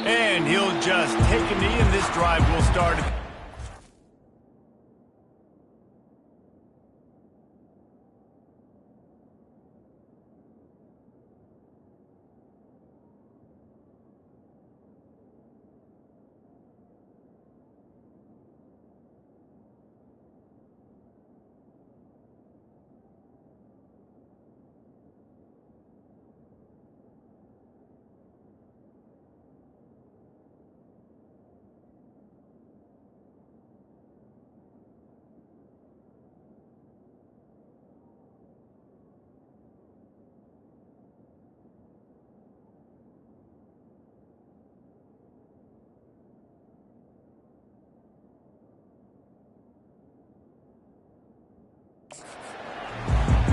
And he'll just take a knee, and this drive will start.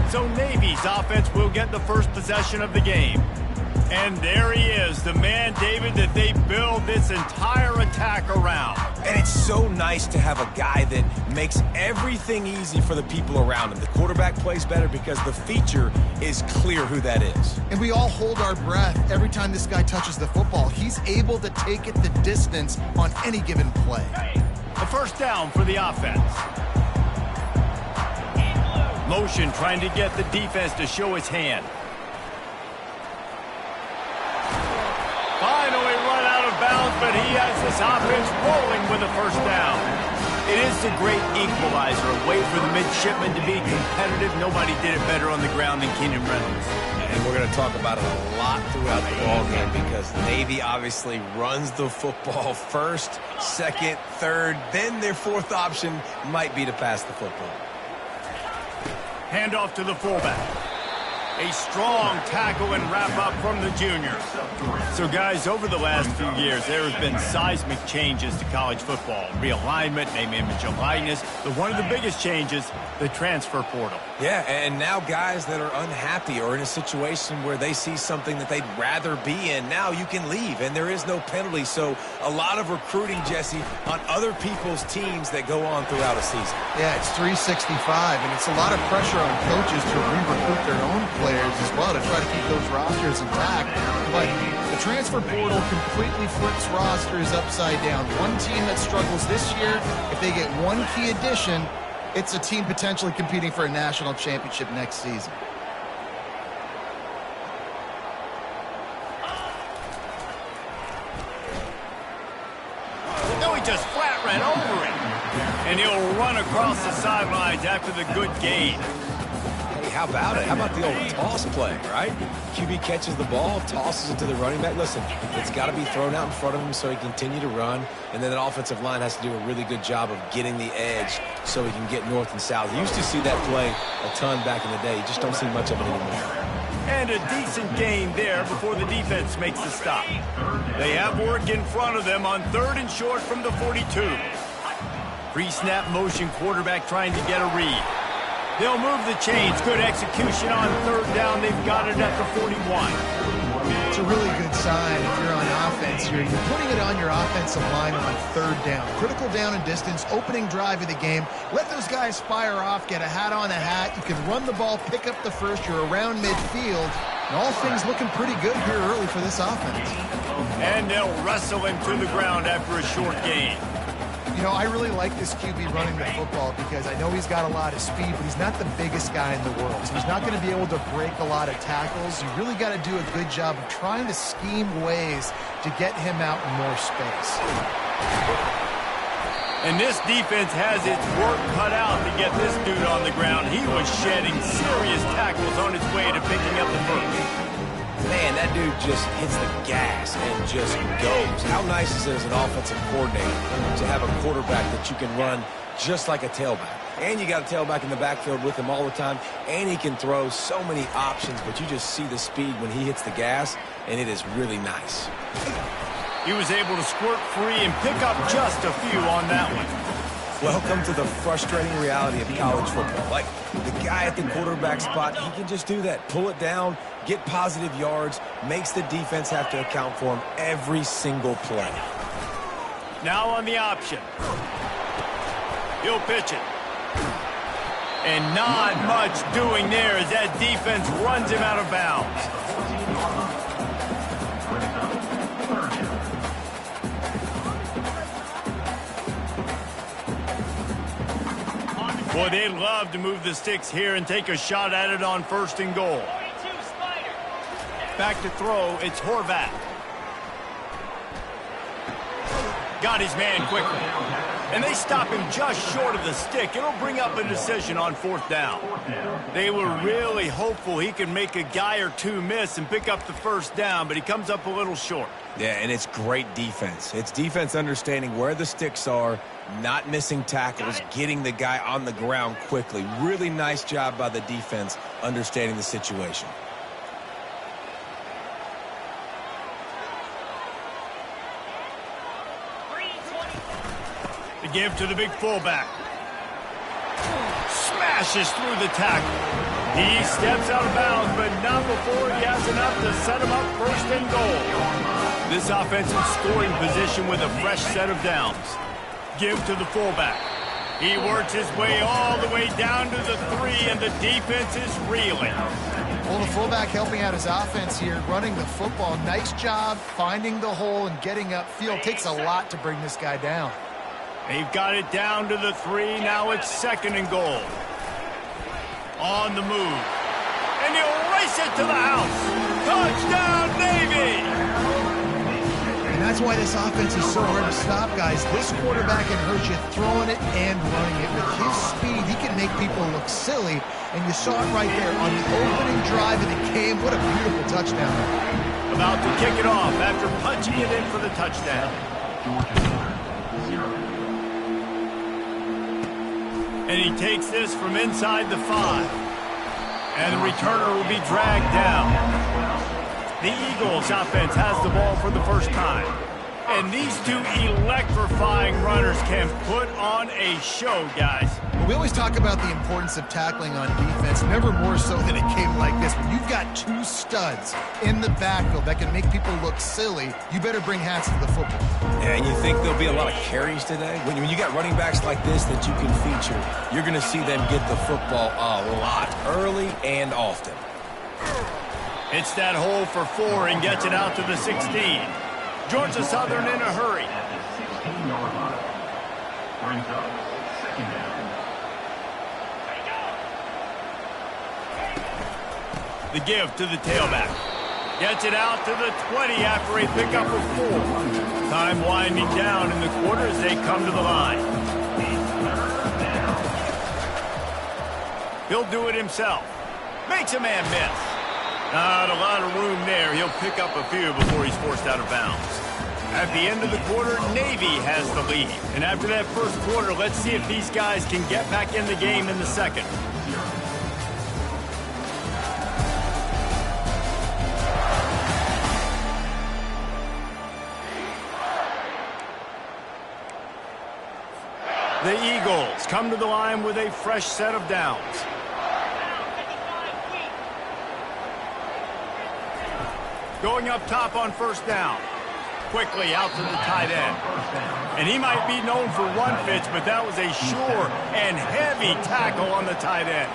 So Navy's offense will get the first possession of the game. And there he is, the man, David, that they build this entire attack around. And it's so nice to have a guy that makes everything easy for the people around him. The quarterback plays better because the feature is clear who that is. And we all hold our breath every time this guy touches the football. He's able to take it the distance on any given play. A first down for the offense. Motion trying to get the defense to show his hand. Finally run out of bounds, but he has this offense rolling with a first down. It is the great equalizer, a way for the midshipmen to be competitive. Nobody did it better on the ground than Keenan Reynolds. And we're going to talk about it a lot throughout the ballgame because Navy obviously runs the football first, second, third, then their fourth option might be to pass the football. Handoff to the fullback. A strong tackle and wrap-up from the junior. So, guys, over the last few years, there has been seismic changes to college football. Realignment, name, image, and likeness. But one of the biggest changes, the transfer portal. Yeah, and now guys that are unhappy or in a situation where they see something that they'd rather be in, now you can leave, and there is no penalty. So a lot of recruiting, Jesse, on other people's teams that go on throughout a season. Yeah, it's 365, and it's a lot of pressure on coaches to re-recruit their own players as well to try to keep those rosters intact. But the transfer portal completely flips rosters upside down. One team that struggles this year, if they get one key addition, it's a team potentially competing for a national championship next season. No, he just flat ran over it. And he'll run across the sidelines after the good gain. Hey, how about it? How about the old toss play, right? QB catches the ball, tosses it to the running back. Listen, it's got to be thrown out in front of him so he can continue to run. And then the offensive line has to do a really good job of getting the edge so he can get north and south. You used to see that play a ton back in the day. You just don't see much of it anymore. And a decent gain there before the defense makes the stop. They have work in front of them on 3rd and short from the 42. Pre-snap motion, quarterback trying to get a read. They'll move the chains. Good execution on 3rd down. They've got it at the 41. It's a really good sign if you're on offense here. You're putting it on your offensive line on 3rd down. Critical down and distance, opening drive of the game. Let those guys fire off, get a hat on a hat. You can run the ball, pick up the first. You're around midfield. And all things looking pretty good here early for this offense. And they'll wrestle him to the ground after a short gain. You know, I really like this QB running the football because I know he's got a lot of speed, but he's not the biggest guy in the world. So he's not going to be able to break a lot of tackles. You really got to do a good job of trying to scheme ways to get him out in more space. And this defense has its work cut out to get this dude on the ground. He was shedding serious tackles on his way to picking up the first. Man, that dude just hits the gas and just goes. How nice is it as an offensive coordinator to have a quarterback that you can run just like a tailback? And you got a tailback in the backfield with him all the time, and he can throw so many options, but you just see the speed when he hits the gas, and it is really nice. He was able to squirt free and pick up just a few on that one. Welcome to the frustrating reality of college football. Like, the guy at the quarterback spot, he can just do that. Pull it down, get positive yards, makes the defense have to account for him every single play. Now on the option. He'll pitch it. And not much doing there as that defense runs him out of bounds. Boy, they'd love to move the sticks here and take a shot at it on 1st and goal. Back to throw, it's Horvat. Got his man quickly. And they stop him just short of the stick. It'll bring up a decision on 4th down. They were really hopeful he could make a guy or two miss and pick up the 1st down, but he comes up a little short. Yeah, and it's great defense. It's defense understanding where the sticks are, not missing tackles, getting the guy on the ground quickly. Really nice job by the defense understanding the situation. The give to the big fullback. Smashes through the tackle. He steps out of bounds, but not before he has enough to set him up 1st and goal. This offensive scoring position with a fresh set of downs. Give to the fullback. He works his way all the way down to the 3, and the defense is reeling. Well, the fullback helping out his offense here, running the football. Nice job finding the hole and getting upfield. Takes a lot to bring this guy down. They've got it down to the 3. Now it's 2nd and goal. On the move. And he'll race it to the house. Touchdown, Navy! And that's why this offense is so hard to stop, guys. This quarterback can hurt you throwing it and running it. With his speed, he can make people look silly. And you saw it right there on the opening drive of the game. What a beautiful touchdown. About to kick it off after punching it in for the touchdown. And he takes this from inside the 5. And the returner will be dragged down. The Eagles offense has the ball for the 1st time. And these 2 electrifying runners can put on a show, guys. We always talk about the importance of tackling on defense, never more so than a game like this. When you've got 2 studs in the backfield that can make people look silly, you better bring hats to the football. Yeah, and you think there'll be a lot of carries today? When you got running backs like this that you can feature, you're going to see them get the football a lot, early and often. It's that hole for 4 and gets it out to the 16. Georgia Southern in a hurry. The give to the tailback. Gets it out to the 20 after a pickup of 4. Time winding down in the quarter as they come to the line. He'll do it himself. Makes a man miss. Not a lot of room there. He'll pick up a few before he's forced out of bounds. At the end of the quarter, Navy has the lead. And after that 1st quarter, let's see if these guys can get back in the game in the 2nd. The Eagles come to the line with a fresh set of downs. Going up top on 1st down. Quickly out to the tight end. And he might be known for run fits, but that was a sure and heavy tackle on the tight end.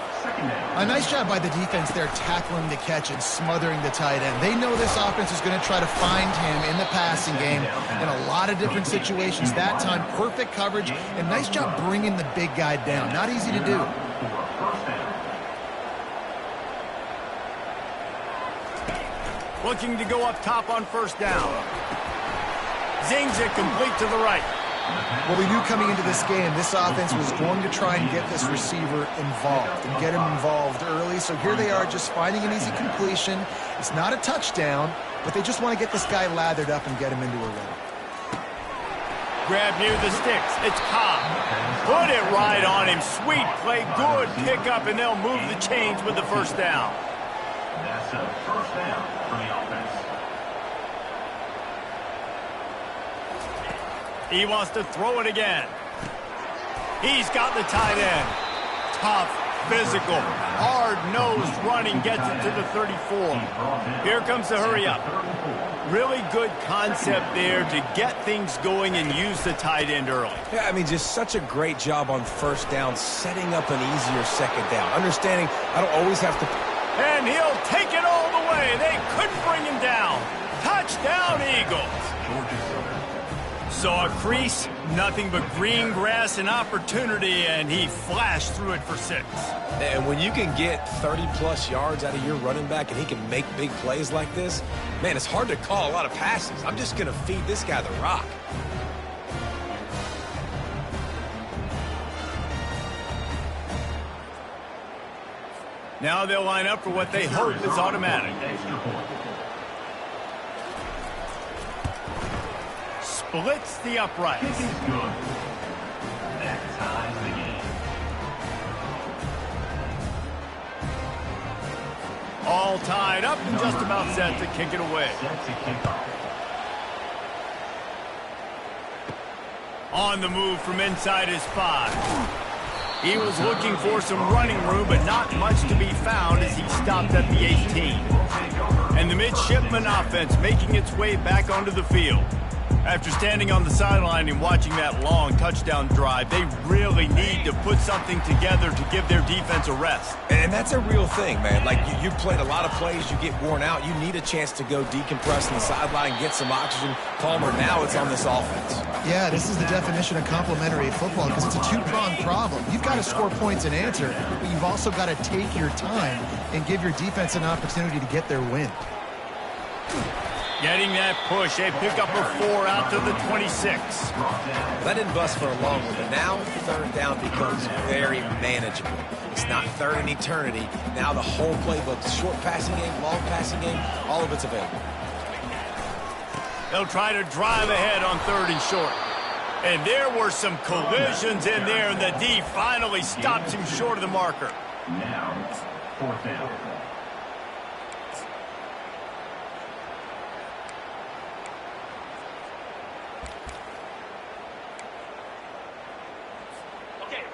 A nice job by the defense there, tackling the catch and smothering the tight end. They know this offense is going to try to find him in the passing game in a lot of different situations. That time, perfect coverage, and nice job bringing the big guy down. Not easy to do. Looking to go up top on 1st down. Zings it complete to the right. Well, we knew coming into this game, this offense was going to try and get this receiver involved and get him involved early. So here they are just finding an easy completion. It's not a touchdown, but they just want to get this guy lathered up and get him into a rhythm. Grab near the sticks. It's Cobb. Put it right on him. Sweet play. Good pickup, and they'll move the chains with the 1st down. That's a 1st down for the offense. He wants to throw it again. He's got the tight end. Tough, physical, hard-nosed running gets it to the 34. Here comes the hurry up. Really good concept there to get things going and use the tight end early. Yeah, I mean, just such a great job on 1st down, setting up an easier 2nd down. Understanding I don't always have to... And he'll take it all the way. They couldn't bring him down. Touchdown, Eagles. Saw a crease, nothing but green grass and opportunity, and he flashed through it for 6. And when you can get 30-plus yards out of your running back and he can make big plays like this, man, it's hard to call a lot of passes. I'm just going to feed this guy the rock. Now they'll line up for what they hope is automatic. Splits the uprights. Good. That ties the game. All tied up and just about set to kick it away. Set to kick off. On the move from inside his 5. He was looking for some running room, but not much to be found as he stopped at the 18. And the midshipman offense making its way back onto the field. After standing on the sideline and watching that long touchdown drive, they really need to put something together to give their defense a rest. And that's a real thing, man. Like, you played a lot of plays, you get worn out. You need a chance to go decompress on the sideline, get some oxygen. Palmer, now it's on this offense. Yeah, this is the definition of complementary football because it's a two-pronged problem. You've got to score points and answer, but you've also got to take your time and give your defense an opportunity to get their win. Getting that push, a pickup of 4 out to the 26. That didn't bust for a long one, but now third down becomes very manageable. It's not third in eternity. Now the whole playbook, short passing game, long passing game, all of it's available. They'll try to drive ahead on 3rd and short. And there were some collisions in there, and the D finally stops him short of the marker. Now, 4th down.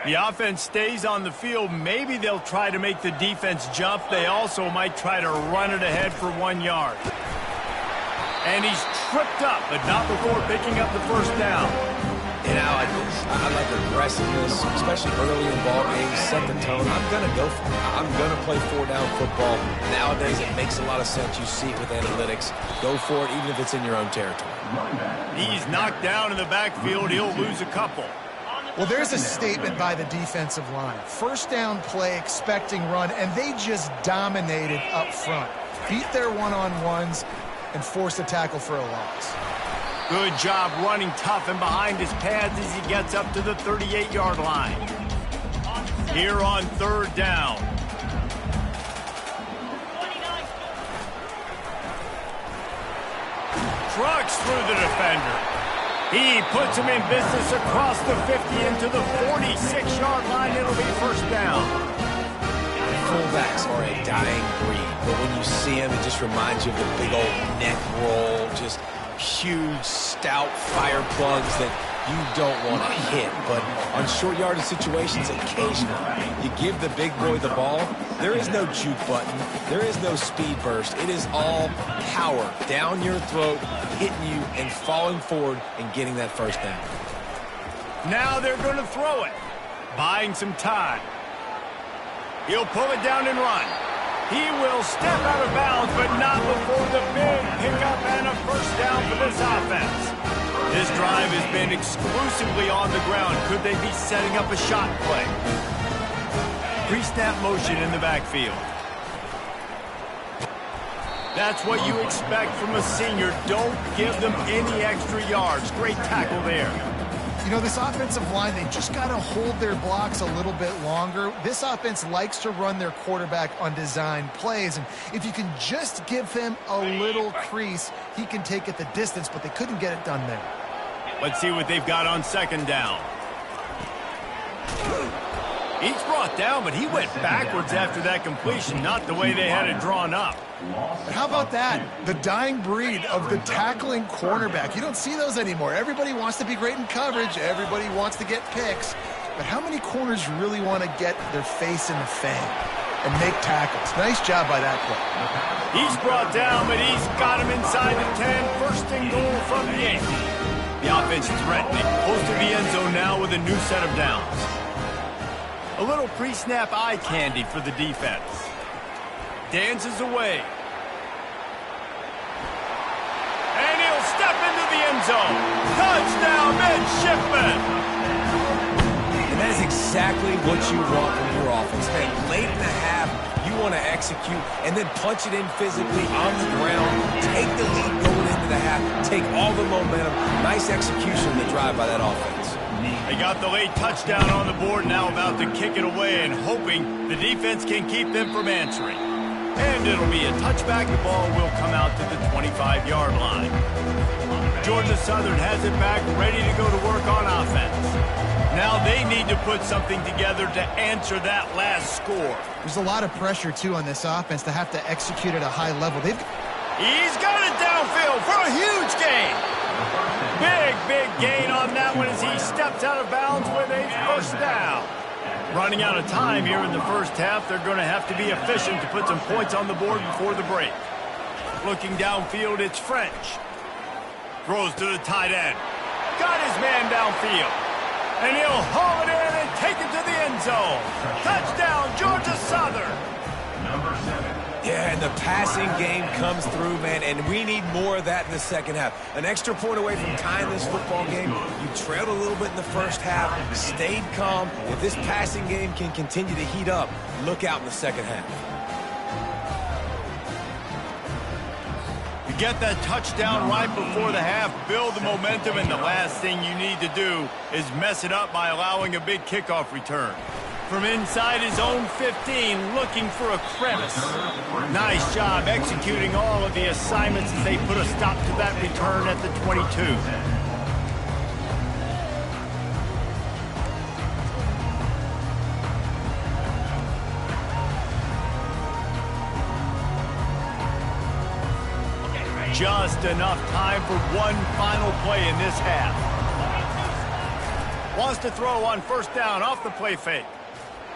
The offense stays on the field. Maybe they'll try to make the defense jump. They also might try to run it ahead for 1 yard. And he's tripped up, but not before picking up the 1st down. You know, I like aggressiveness, especially early in ball games, set the tone. I'm going to go for it. I'm going to play 4-down football. Nowadays, it makes a lot of sense. You see it with analytics. Go for it, even if it's in your own territory. He's knocked down in the backfield. He'll lose a couple. Well, there's a statement by the defensive line. 1st down play, expecting run, and they just dominated up front. Beat their one-on-ones and forced a tackle for a loss. Good job running tough and behind his pads as he gets up to the 38-yard line. Here on 3rd down. Trucks through the defender. He puts him in business across the 50 into the 46-yard line. It'll be 1st down. Fullbacks are a dying breed, but when you see them, it just reminds you of the big old neck roll, just huge, stout fire plugs that you don't want to hit. But on short yardage situations, occasionally, you give the big boy the ball. There is no juke button. There is no speed burst. It is all power down your throat, hitting you and falling forward and getting that 1st down. Now they're going to throw it, buying some time. He'll pull it down and run. He will step out of bounds, but not before the big pickup and a 1st down for this offense. This drive has been exclusively on the ground. Could they be setting up a shot play? Pre-snap motion in the backfield. That's what you expect from a senior. Don't give them any extra yards. Great tackle there. You know, this offensive line, they just got to hold their blocks a little bit longer. This offense likes to run their quarterback on design plays, and if you can just give him a little crease, he can take it the distance, but they couldn't get it done there. Let's see what they've got on 2nd down. He's brought down, but he went backwards after that completion, not the way they had it drawn up. But how about that? The dying breed of the tackling cornerback. You don't see those anymore. Everybody wants to be great in coverage. Everybody wants to get picks. But how many corners really want to get their face in the fan and make tackles? Nice job by that play. He's brought down, but he's got him inside the 10. 1st and goal from the 8. The offense threatening. Close to the end zone now with a new set of downs. A little pre-snap eye candy for the defense. Dances away. And he'll step into the end end zone. Touchdown, midshipman. And that is exactly what you want from your offense. Man, late in the half, you want to execute and then punch it in physically on the ground. Take the lead going into the half. Take all the momentum. Nice execution on the drive by that offense. They got the late touchdown on the board, now about to kick it away and hoping the defense can keep them from answering. And it'll be a touchback. The ball will come out to the 25-yard line. Georgia Southern has it back, ready to go to work on offense. Now they need to put something together to answer that last score. There's a lot of pressure, too, on this offense to have to execute at a high level. He's got it downfield for a huge gain. Big gain on that one as he steps out of bounds with a first down. Running out of time here in the first half. They're going to have to be efficient to put some points on the board before the break. Looking downfield, it's French. Throws to the tight end. Got his man downfield. And he'll haul it in and take it to the end zone. Touchdown, Georgia Southern. Number 7. Yeah, and the passing game comes through, man, and we need more of that in the second half. An extra point away from tying this football game. You trailed a little bit in the first half, stayed calm. If this passing game can continue to heat up, look out in the second half. You get that touchdown right before the half, build the momentum, and the last thing you need to do is mess it up by allowing a big kickoff return. From inside his own 15, looking for a crevice. Nice job executing all of the assignments as they put a stop to that return at the 22. Just enough time for one final play in this half. Wants to throw on first down off the play fake.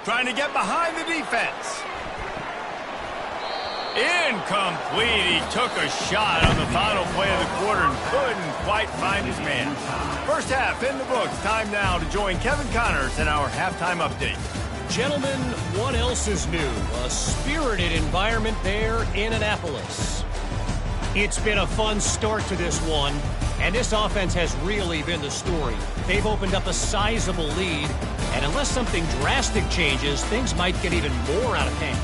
Trying to get behind the defense. Incomplete. He took a shot on the final play of the quarter and couldn't quite find his man. First half in the books. Time now to join Kevin Connors in our halftime update. Gentlemen, what else is new? A spirited environment there in Annapolis. It's been a fun start to this one, and this offense has really been the story. They've opened up a sizable lead, and unless something drastic changes, things might get even more out of hand.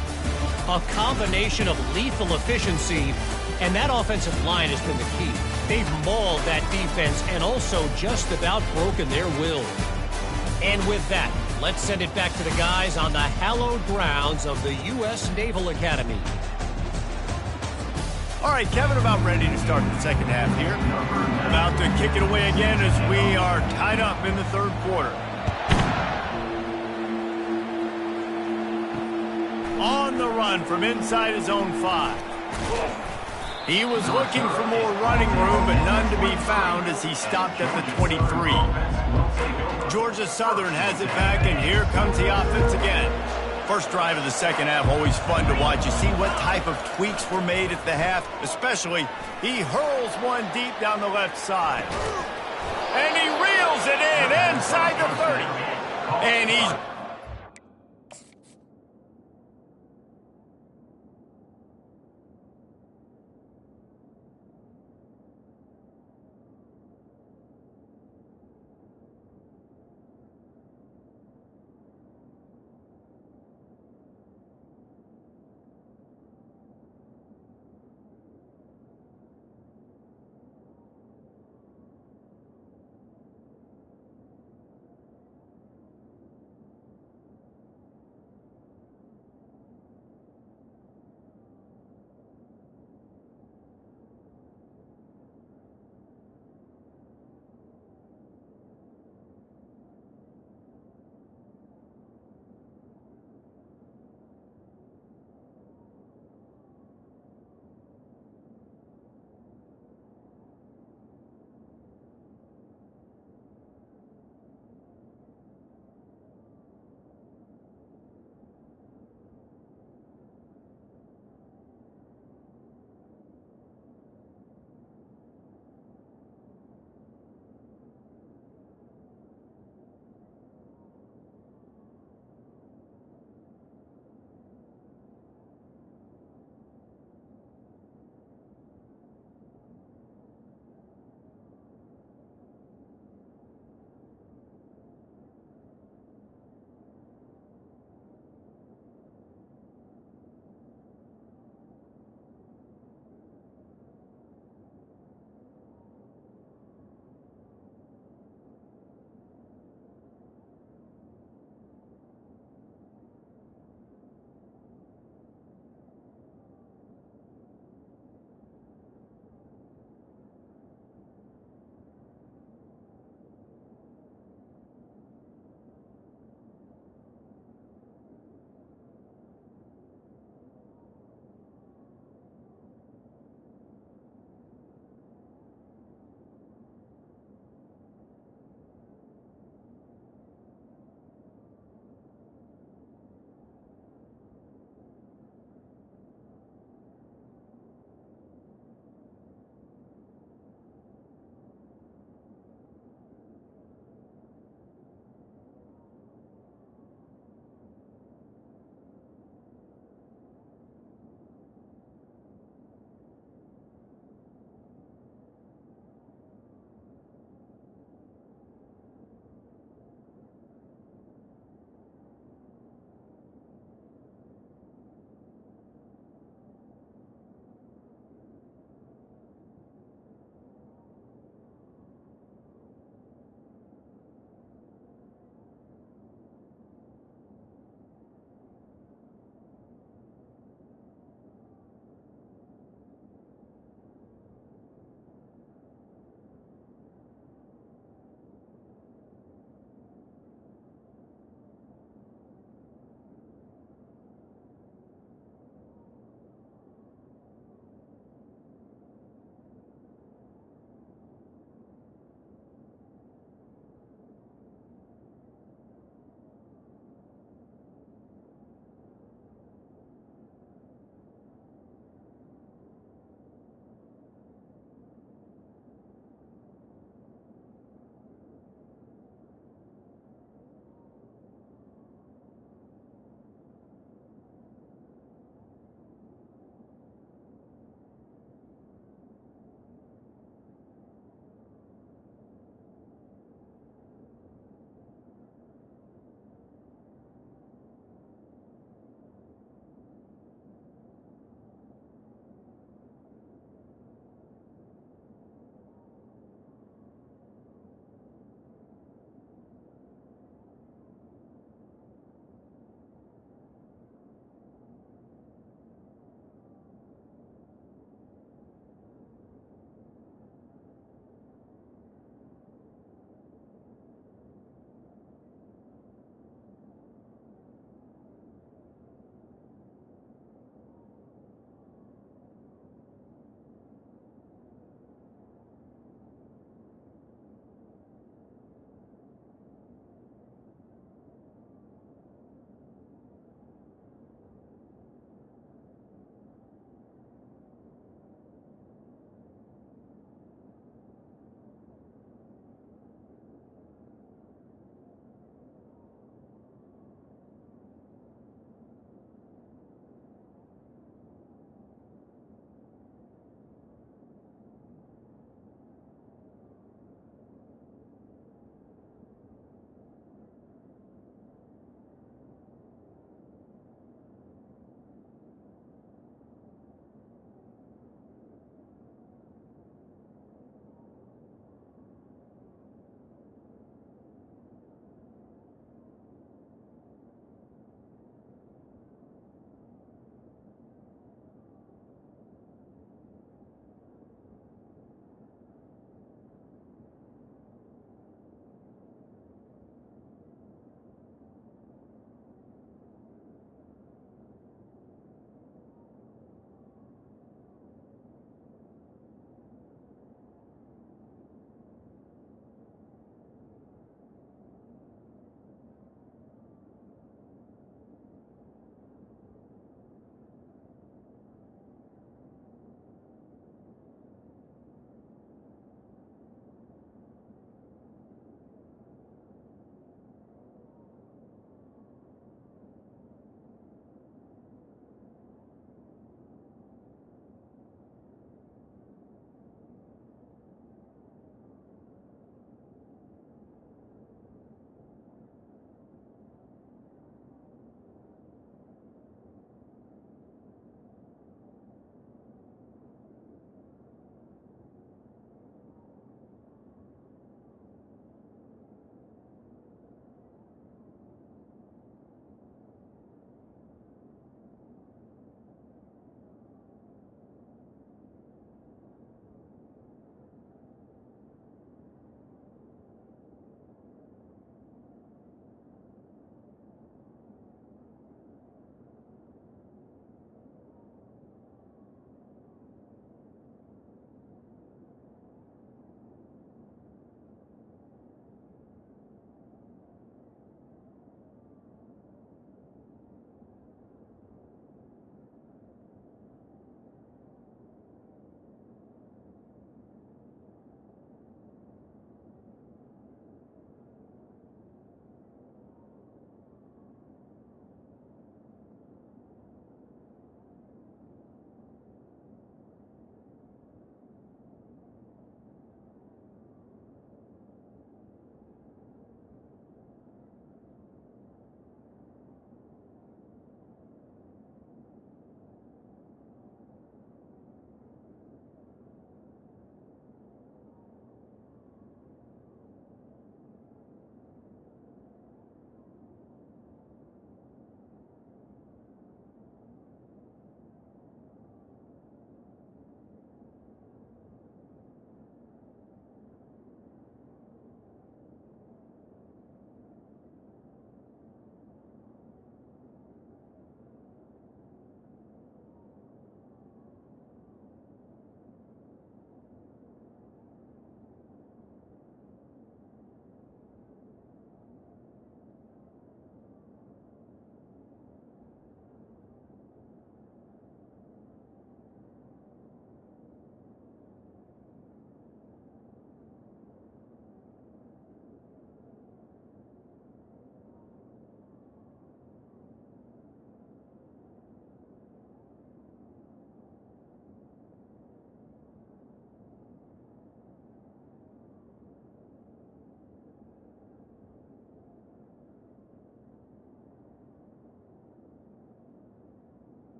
A combination of lethal efficiency, and that offensive line has been the key. They've mauled that defense and also just about broken their will. And with that, let's send it back to the guys on the hallowed grounds of the U.S. Naval Academy. All right, Kevin, about ready to start the second half here. About to kick it away again as we are tied up in the third quarter. On the run from inside his own 5. He was looking for more running room, but none to be found as he stopped at the 23. Georgia Southern has it back, and here comes the offense again. First drive of the second half, always fun to watch. You see what type of tweaks were made at the half, especially he hurls one deep down the left side. And he reels it in inside the 30. And he's...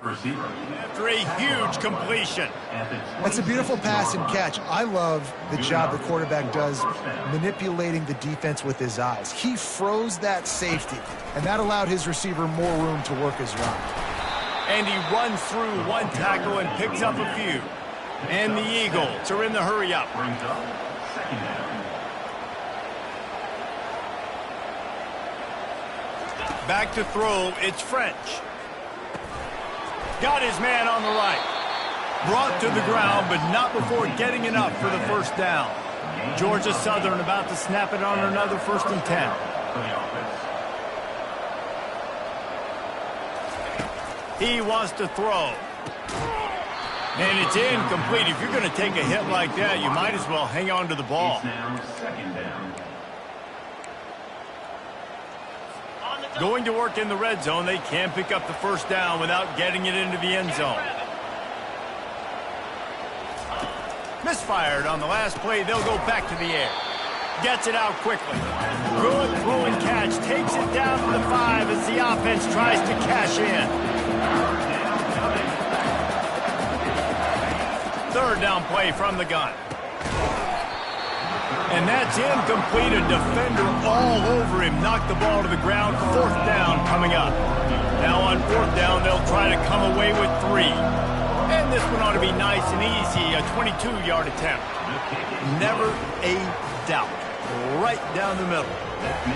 Receiver. After a huge completion. That's a beautiful pass and catch. I love the job the quarterback does manipulating the defense with his eyes. He froze that safety, and that allowed his receiver more room to work his route. And he runs through one tackle and picks up a few. And the Eagles are in the hurry-up. Brings up second down. Back to throw, it's French. Got his man on the right. Brought to the ground, but not before getting enough for the first down. Georgia Southern about to snap it on another 1st and 10. He wants to throw. And it's incomplete. If you're going to take a hit like that, you might as well hang on to the ball. It's now second down. Going to work in the red zone. They can't pick up the first down without getting it into the end zone. Misfired on the last play. They'll go back to the air. Gets it out quickly. Good throw and catch. Takes it down to the 5 as the offense tries to cash in. 3rd down play from the gun. And that's incomplete. A defender all over him. Knocked the ball to the ground. 4th down coming up. Now on 4th down, they'll try to come away with 3. And this one ought to be nice and easy. A 22-yard attempt. Never a doubt. Right down the middle.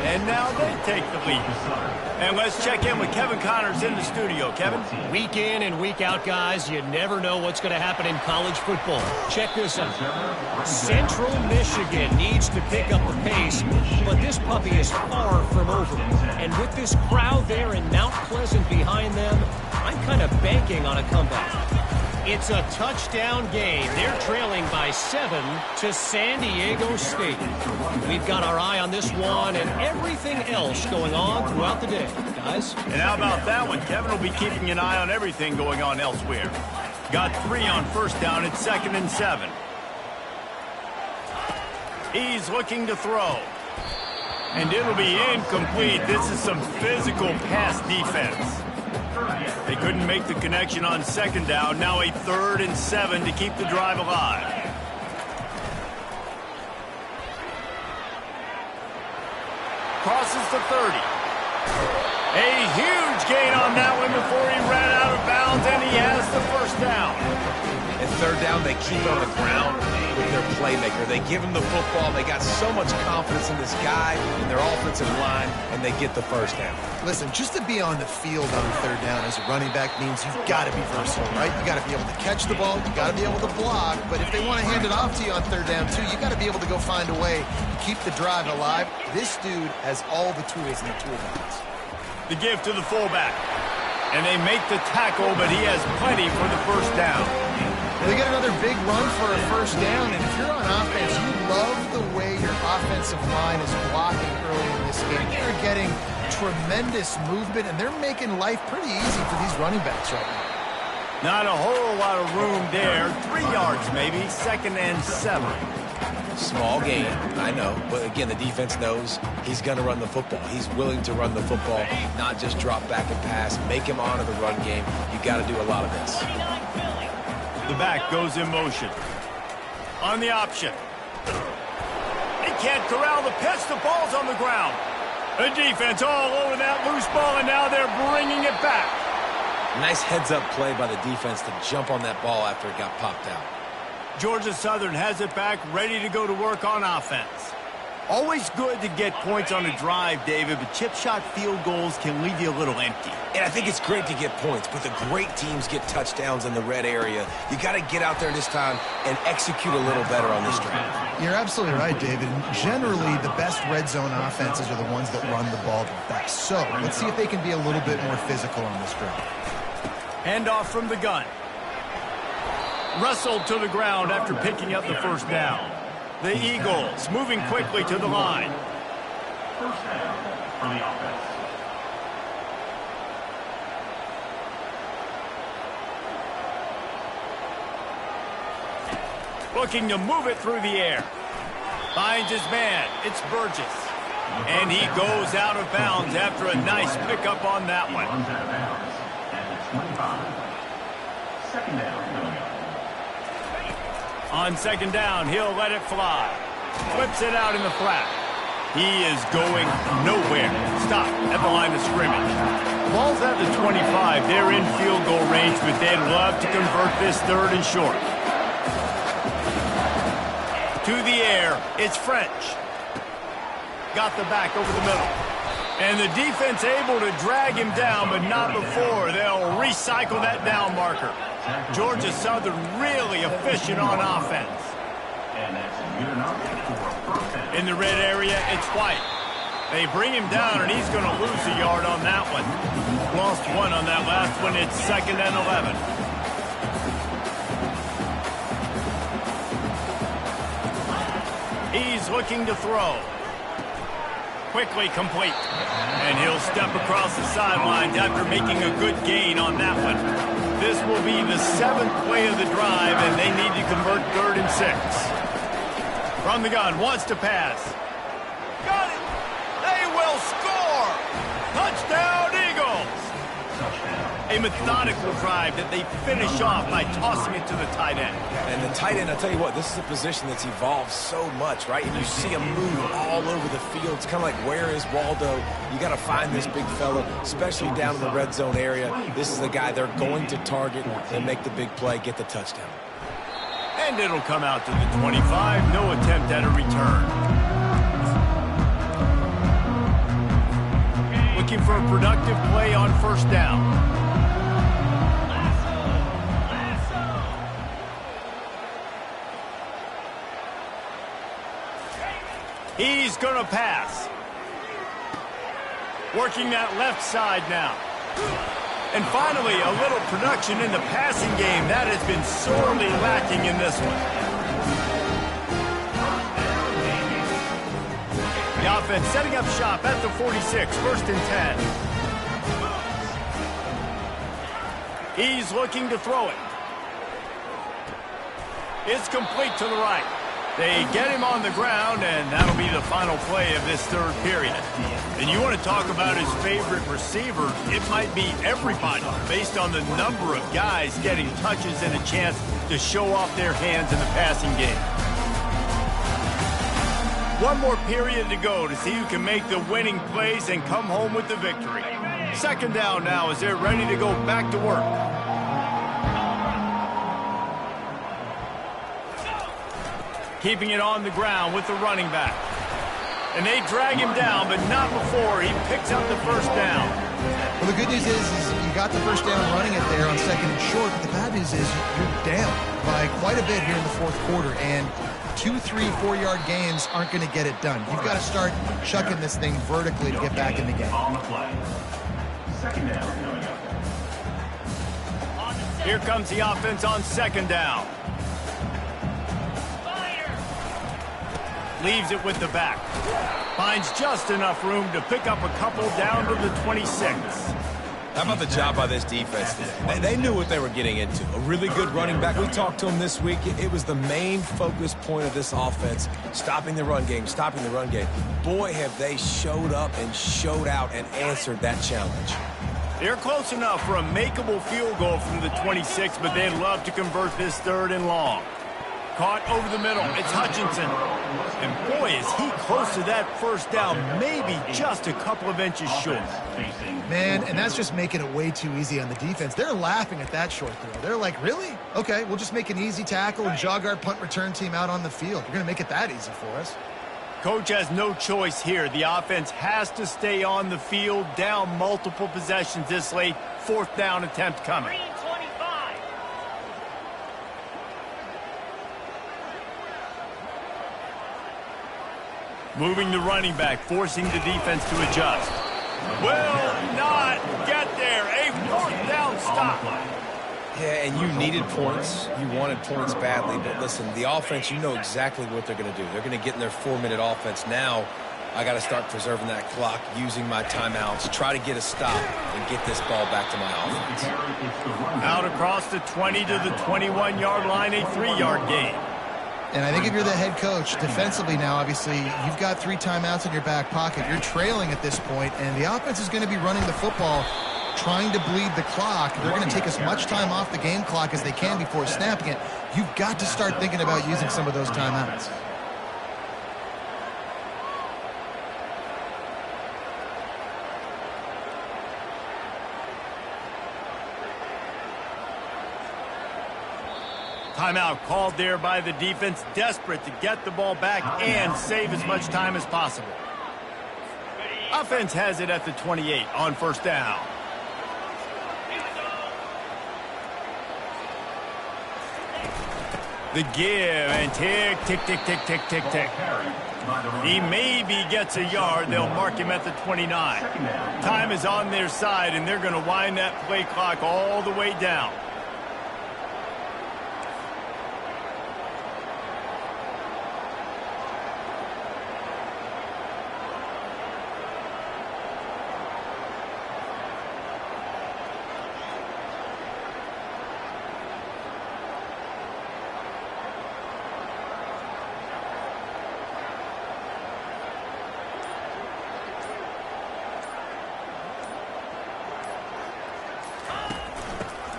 And now they take the lead. And let's check in with Kevin Connors in the studio. Kevin? Week in and week out, guys, you never know what's going to happen in college football. Check this out. Central Michigan needs to pick up the pace, but this puppy is far from over. And with this crowd there in Mount Pleasant behind them, I'm kind of banking on a comeback. It's a touchdown game. They're trailing by 7 to San Diego State. We've got our eye on this one and everything else going on throughout the day, guys. And how about that one? Kevin will be keeping an eye on everything going on elsewhere. Got 3 on 1st down. It's 2nd and 7. He's looking to throw. And it'll be incomplete. This is some physical pass defense. They couldn't make the connection on 2nd down. Now a 3rd and 7 to keep the drive alive. Crosses the 30. A huge gain on that one before he ran out of bounds, and he has the 1st down. And 3rd down, they keep it on the ground with their playmaker. They give him the football. They got so much confidence in this guy and their offensive line, and they get the 1st down. Listen, just to be on the field on 3rd down as a running back means you've got to be versatile, right? You got to be able to catch the ball. You got to be able to block. But if they want to hand it off to you on 3rd down, too, you got to be able to go find a way to keep the drive alive. This dude has all the tools in the toolbox. The give to the fullback. And they make the tackle, but he has plenty for the 1st down. They get another big run for a 1st down, and if you're on offense, you love the way your offensive line is blocking early in this game. They're getting tremendous movement, and they're making life pretty easy for these running backs right now. Not a whole lot of room there. 3 yards maybe, 2nd and 7. Small gain, I know. But again, the defense knows he's going to run the football. He's willing to run the football, not just drop back and pass, make him honor the run game. You got to do a lot of this. The back goes in motion. On the option. They can't corral the pitch. The ball's on the ground. The defense all over that loose ball, and now they're bringing it back. Nice heads-up play by the defense to jump on that ball after it got popped out. Georgia Southern has it back, ready to go to work on offense. Always good to get points on a drive, David, but chip shot field goals can leave you a little empty. And I think it's great to get points, but the great teams get touchdowns in the red area. You got to get out there this time and execute a little better on this drive. You're absolutely right, David. Generally, the best red zone offenses are the ones that run the ball the best. So let's see if they can be a little bit more physical on this drive. Handoff from the gun. Wrestled to the ground after picking up the 1st down. The Eagles moving quickly to the line. 1st down for the offense. Looking to move it through the air. Finds his man. It's Burgess. And he goes out of bounds after a nice pickup on that one. Runs out of bounds at the 25. Second down coming up. On second down, he'll let it fly. Flips it out in the flat. He is going nowhere. Stop at the line of scrimmage. Ball's at the 25. They're in field goal range, but they'd love to convert this third and short. To the air, it's French. Got the back over the middle. And the defense able to drag him down, but not before. They'll recycle that down marker. Georgia Southern really efficient on offense. And that's good enough for a first down. In the red area, it's White. They bring him down, and he's going to lose a yard on that one. Lost one on that last one. It's 2nd and 11. He's looking to throw. Quickly complete. And he'll step across the sidelines after making a good gain on that one. This will be the 7th play of the drive, and they need to convert 3rd and 6. From the gun, wants to pass. Got it! They will score! Touchdown, Eagles! A methodical drive that they finish off by tossing it to the tight end. And the tight end, I'll tell you what, this is a position that's evolved so much, right? And you see him move all over the field. It's kind of like, where is Waldo? You got to find this big fella, especially down in the red zone area. This is the guy they're going to target and make the big play, get the touchdown. And it'll come out to the 25. No attempt at a return. Looking for a productive play on first down. He's going to pass. Working that left side now. And finally, a little production in the passing game. That has been sorely lacking in this one. The offense setting up shop at the 46, 1st and 10. He's looking to throw it. It's complete to the right. They get him on the ground, and that'll be the final play of this 3rd period. And you want to talk about his favorite receiver, it might be everybody, based on the number of guys getting touches and a chance to show off their hands in the passing game. One more period to go to see who can make the winning plays and come home with the victory. 2nd down now as they're ready to go back to work. Keeping it on the ground with the running back. And they drag him down, but not before he picks up the 1st down. Well, the good news is you got the 1st down running it there on 2nd and short, but the bad news is you're down by quite a bit here in the 4th quarter, and 2, 3, 4-yard gains aren't going to get it done. You've got to start chucking this thing vertically to get back in the game. On the play. 2nd down coming up. Here comes the offense on 2nd down. Leaves it with the back. Finds just enough room to pick up a couple down to the 26. How about the job by this defense? They knew what they were getting into. A really good running back. We talked to him this week. It was the main focus point of this offense, stopping the run game, stopping the run game. Boy, have they showed up and showed out and answered that challenge. They're close enough for a makeable field goal from the 26, but they'd love to convert this 3rd and long. Caught over the middle. It's Hutchinson. And boy, is he close to that 1st down, maybe just a couple of inches short. Man, and that's just making it way too easy on the defense. They're laughing at that short throw. They're like, really? Okay, we'll just make an easy tackle and jog our punt return team out on the field. We're going to make it that easy for us. Coach has no choice here. The offense has to stay on the field, down multiple possessions this late. 4th down attempt coming. Moving the running back, forcing the defense to adjust. Will not get there. A 4th down stop. Yeah, and you needed points. You wanted points badly. But listen, the offense, you know exactly what they're going to do. They're going to get in their 4-minute offense. Now, I got to start preserving that clock, using my timeouts, try to get a stop, and get this ball back to my offense. Out across the 20 to the 21-yard line, a 3-yard gain. And I think if you're the head coach, defensively now, obviously, you've got 3 timeouts in your back pocket. You're trailing at this point, and the offense is going to be running the football trying to bleed the clock. They're going to take as much time off the game clock as they can before snapping it. You've got to start thinking about using some of those timeouts. Timeout called there by the defense, desperate to get the ball back and save as much time as possible. Offense has it at the 28 on first down. The give and tick, tick, tick, tick, tick, tick, tick. He maybe gets a yard. They'll mark him at the 29. Time is on their side, and they're going to wind that play clock all the way down.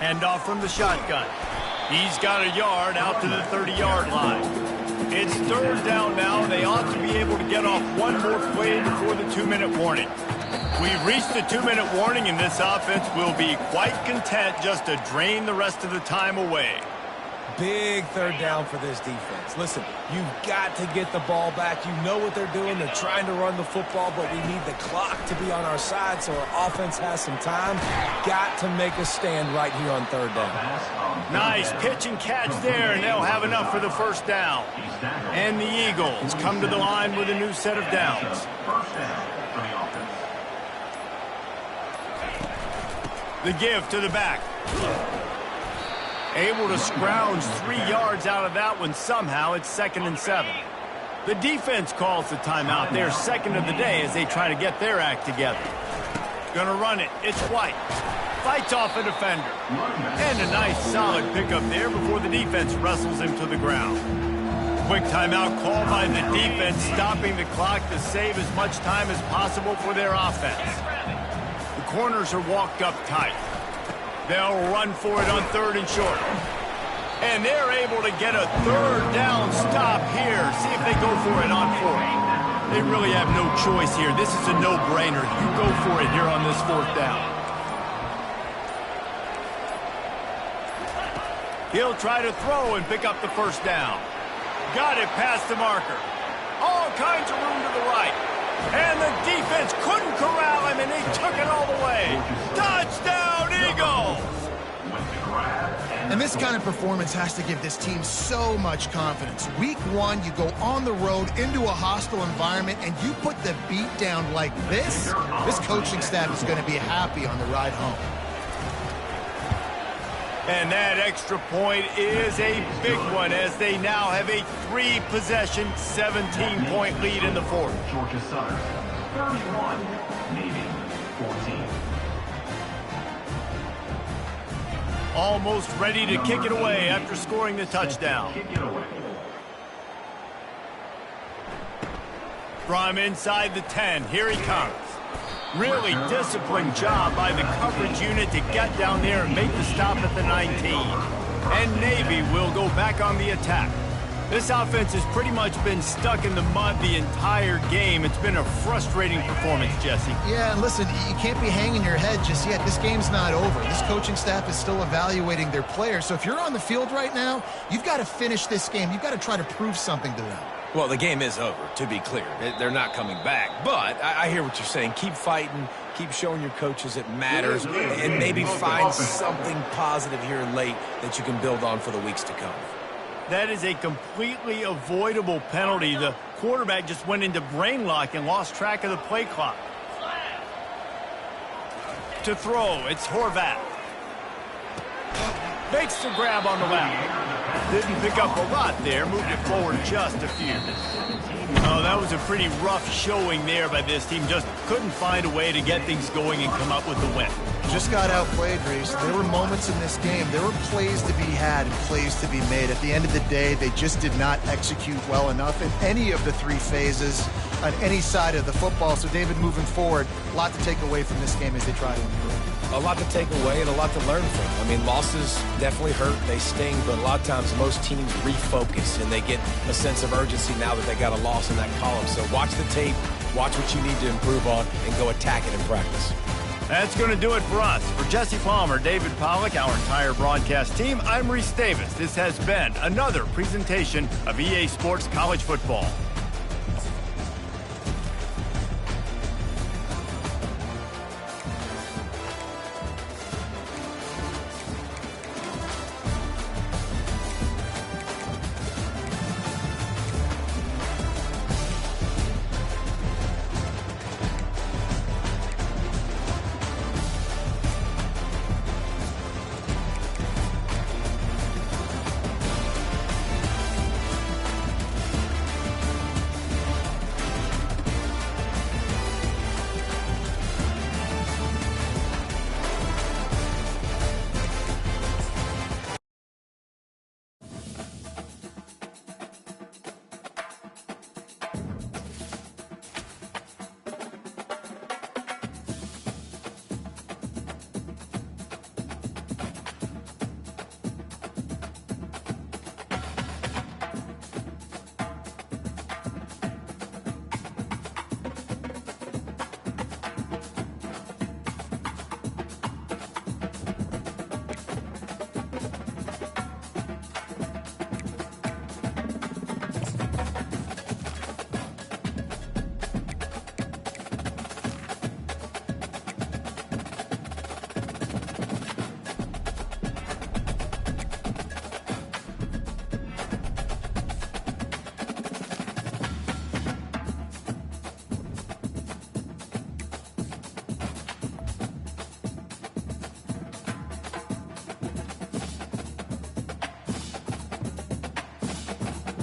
Hand off from the shotgun. He's got a yard out to the 30-yard line. It's third down now. They ought to be able to get off one more play before the 2-minute warning. We've reached the 2-minute warning, and this offense will be quite content just to drain the rest of the time away. Big third down for this defense. Listen, you've got to get the ball back. You know what they're doing. They're trying to run the football, but we need the clock to be on our side so our offense has some time. Got to make a stand right here on third down. Nice pitch and catch there, and they'll have enough for the first down. And the Eagles come to the line with a new set of downs. First down for the offense. The give to the back. Able to scrounge 3 yards out of that one somehow. It's 2nd and 7. The defense calls the timeout. Their second of the day as they try to get their act together. Gonna run it. It's White. Fights off a defender. And a nice solid pickup there before the defense wrestles him to the ground. Quick timeout called by the defense, stopping the clock to save as much time as possible for their offense. The corners are walked up tight. They'll run for it on 3rd and short. And they're able to get a third down stop here. See if they go for it on 4th. They really have no choice here. This is a no-brainer. You go for it here on this 4th down. He'll try to throw and pick up the first down. Got it past the marker. All kinds of room to the right. And the defense couldn't corral him, and they took it all the way. Touchdown, Eagles! And this kind of performance has to give this team so much confidence. Week 1, you go on the road into a hostile environment, and you put the beat down like this. This coaching staff is going to be happy on the ride home. And that extra point is a big one as they now have a 3-possession, 17-point lead in the 4th. Georgia Southern, 31, Navy, 14. Almost ready to kick it away after scoring the touchdown. Kick it away. From inside the 10, here he comes. Really disciplined job by the coverage unit to get down there and make the stop at the 19. And Navy will go back on the attack. This offense has pretty much been stuck in the mud the entire game. It's been a frustrating performance, Jesse. Yeah, and listen, you can't be hanging your head just yet. This game's not over. This coaching staff is still evaluating their players. So if you're on the field right now, you've got to finish this game. You've got to try to prove something to them. Well, the game is over, to be clear. They're not coming back. But I hear what you're saying. Keep fighting. Keep showing your coaches it matters. And maybe find something positive here late that you can build on for the weeks to come. That is a completely avoidable penalty. The quarterback just went into brain lock and lost track of the play clock. To throw, it's Horvath. Makes the grab on the left. Didn't pick up a lot there. Moved it forward just a few. Oh, that was a pretty rough showing there by this team. Just couldn't find a way to get things going and come up with the win. Just got outplayed, Reese. There were moments in this game. There were plays to be had and plays to be made. At the end of the day, they just did not execute well enough in any of the 3 phases on any side of the football. So, David, moving forward, a lot to take away from this game as they try to improve. a lot to take away and a lot to learn from. I mean, losses definitely hurt. They sting, but a lot of times most teams refocus and they get a sense of urgency now that they got a loss in that column. So watch the tape, watch what you need to improve on, and go attack it in practice. That's going to do it for us. For Jesse Palmer, David Pollack, our entire broadcast team, I'm Reese Davis. This has been another presentation of EA Sports College Football.